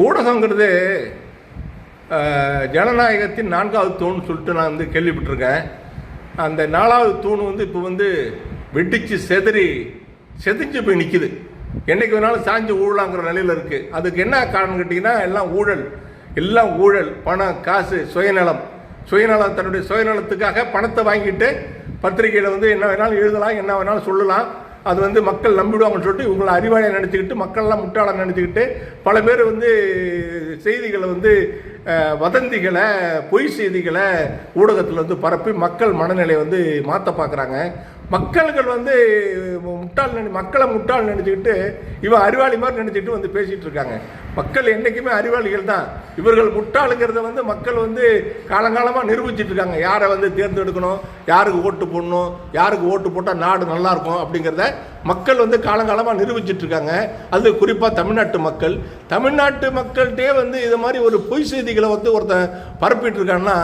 ஊடகங்கிறது ஜனநாயகத்தின் 4வது தூண் சொல்லிட்டு நான் கேள்விப்பட்டிருக்கேன். அந்த 4வது தூண் இப்போ வெட்டிச்சு செதிஞ்சு போய் நிற்கிது. என்றைக்கு வேணாலும் சாஞ்சு ஊழலாங்கிற நிலையில் இருக்குது. அதுக்கு என்ன காரணம் கேட்டிங்கன்னா எல்லாம் ஊழல், பணம், காசு, சுயநலம். தன்னுடைய சுயநலத்துக்காக பணத்தை வாங்கிட்டு பத்திரிகையில் என்ன வேணாலும் எழுதலாம், என்ன வேணாலும் சொல்லலாம். அது மக்கள் நம்பிடுவாங்கன்னு சொல்லிட்டு இவங்களை அறிவாளியை நினச்சிக்கிட்டு, மக்கள்லாம் முட்டாளை நினச்சிக்கிட்டு பல பேர் செய்திகளை வதந்திகளை, பொய் செய்திகளை ஊடகத்தில் பரப்பி மக்கள் நிலையை மாற்ற பார்க்குறாங்க. மக்கள்கள் மக்களை முட்டாள் நினச்சிக்கிட்டு இவன் அறிவாளி மாதிரி நினச்சிக்கிட்டு பேசிகிட்டு இருக்காங்க. மக்கள் என்றைக்குமே அறிவாளிகள் தான். இவர்கள் முட்டாளுங்கிறத மக்கள் காலங்காலமாக நிரூபிச்சிட்டு இருக்காங்க. யாரை தேர்ந்தெடுக்கணும், யாருக்கு ஓட்டு போடணும், யாருக்கு ஓட்டு போட்டால் நாடு நல்லாயிருக்கும் அப்படிங்கிறத மக்கள் காலங்காலமாக நிரூபிச்சிட்டு இருக்காங்க. அது குறிப்பாக தமிழ்நாட்டு மக்கள்கிட்டே இது மாதிரி ஒரு பொய் செய்திகளை ஒருத்தன் பரப்பிட்டு இருக்கான்னா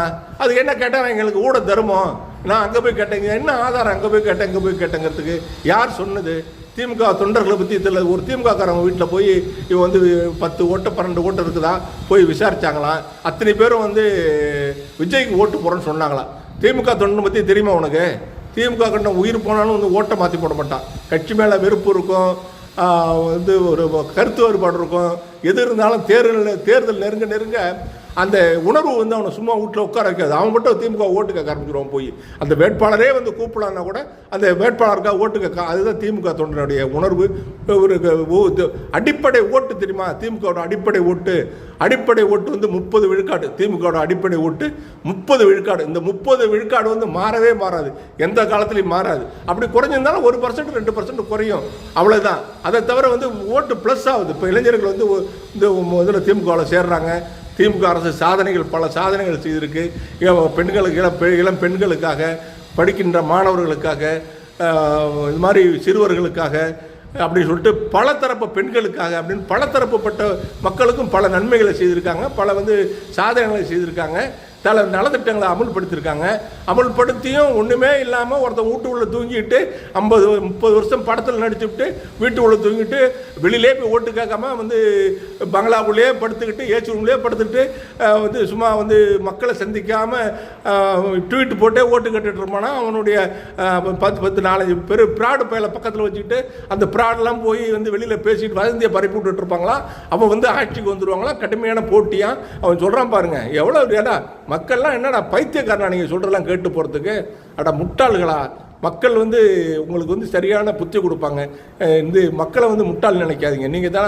அது என்ன கேட்டால் எங்களுக்கு ஊட தருமம், நான் அங்கே போய் கேட்டேங்க, என்ன ஆதாரம் அங்கே போய் கேட்டேங்கிறதுக்கு யார் சொன்னது? திமுக தொண்டர்களை பற்றி இதில் ஒரு திமுககாரங்க வீட்டில் போய் இவன் 10 ஓட்டு 12 ஓட்டு இருக்குதா போய் விசாரிச்சாங்களாம். அத்தனை பேரும் விஜய்க்கு ஓட்டு போகிறோன்னு சொன்னாங்களாம். திமுக தொண்டனை பற்றி தெரியுமா உனக்கு? திமுக கண்ட உயிர் போனாலும் ஓட்டை மாற்றி போட மாட்டான். கட்சி மேலே வெறுப்பு இருக்கும், ஒரு கருத்து வேறுபாடு இருக்கும். எது இருந்தாலும் தேர்தல் நெருங்க அந்த உணர்வு அவனை சும்மா வீட்டில் உட்கார வைக்காது. அவன் மட்டும் திமுக ஓட்டு கேட்க ஆரம்பிச்சிருவான். போய் அந்த வேட்பாளரே கூப்பிடலான்னா கூட அந்த வேட்பாளருக்காக ஓட்டு கேட்க, அதுதான் திமுக தொண்டனுடைய உணர்வு. ஒரு அடிப்படை ஓட்டு தெரியுமா? திமுகவோட அடிப்படை ஓட்டு 30 விழுக்காடு. திமுகவோட அடிப்படை ஓட்டு 30 விழுக்காடு. இந்த 30 விழுக்காடு மாறவே மாறாது, எந்த காலத்துலையும் மாறாது. அப்படி குறைஞ்சிருந்தாலும் 1% 2% குறையும், அவ்வளோதான். அதை தவிர ஓட்டு ப்ளஸ் ஆகுது. இப்போ இளைஞர்கள் இந்த இதில் திமுகவில் சேர்றாங்க. திமுக அரசு பல சாதனைகள் செய்திருக்கு. பெண்களுக்கு, இளம் பெண்களுக்காக, படிக்கின்ற மாணவர்களுக்காக, இது மாதிரி சிறுவர்களுக்காக அப்படின்னு சொல்லிட்டு பல தரப்பு பெண்களுக்காக அப்படின்னு பல தரப்புப்பட்ட மக்களுக்கும் பல நன்மைகளை செய்திருக்காங்க. பல சாதனைகளை செய்திருக்காங்க. நலத்திட்டங்களை அமுல்படுத்தியிருக்காங்க. அமுல்படுத்தியும் ஒன்றுமே இல்லாமல் ஒருத்தன் வீட்டு உள்ள தூங்கிட்டு 50-30 வருஷம் படத்தில் நடிச்சுவிட்டு வீட்டு உள்ள தூங்கிட்டு வெளியிலே போய் ஓட்டு கேட்காம பங்களாவுலேயே படுத்துக்கிட்டு, ஏசி ரூம்லேயே படுத்துக்கிட்டு சும்மா மக்களை சந்திக்காமல் ட்வீட் போட்டே ஓட்டு கேட்டுட்டு இருப்பானா அவனுடைய 10-15 பேர் ப்ராடு பயில பக்கத்தில் வச்சுக்கிட்டு அந்த ப்ராடெல்லாம் போய் வெளியில் பேசிட்டு வதந்தியை பரப்பி விட்டுட்டு இருப்பாங்களா. அவன் ஆட்சிக்கு வந்துடுவாங்களா. கடுமையான போட்டியாக அவன் சொல்கிறான் பாருங்க. எவ்வளோ ஏடா மக்கள்லாம் என்னடா பைத்தியக்காரனா நீங்கள் சொல்கிறதெல்லாம் கேட்டு போகிறதுக்கு? அடா முட்டாள்களா? மக்கள் உங்களுக்கு சரியான புத்தி கொடுப்பாங்க. மக்களை முட்டாள் நினைக்காதீங்க. நீங்கள் தான்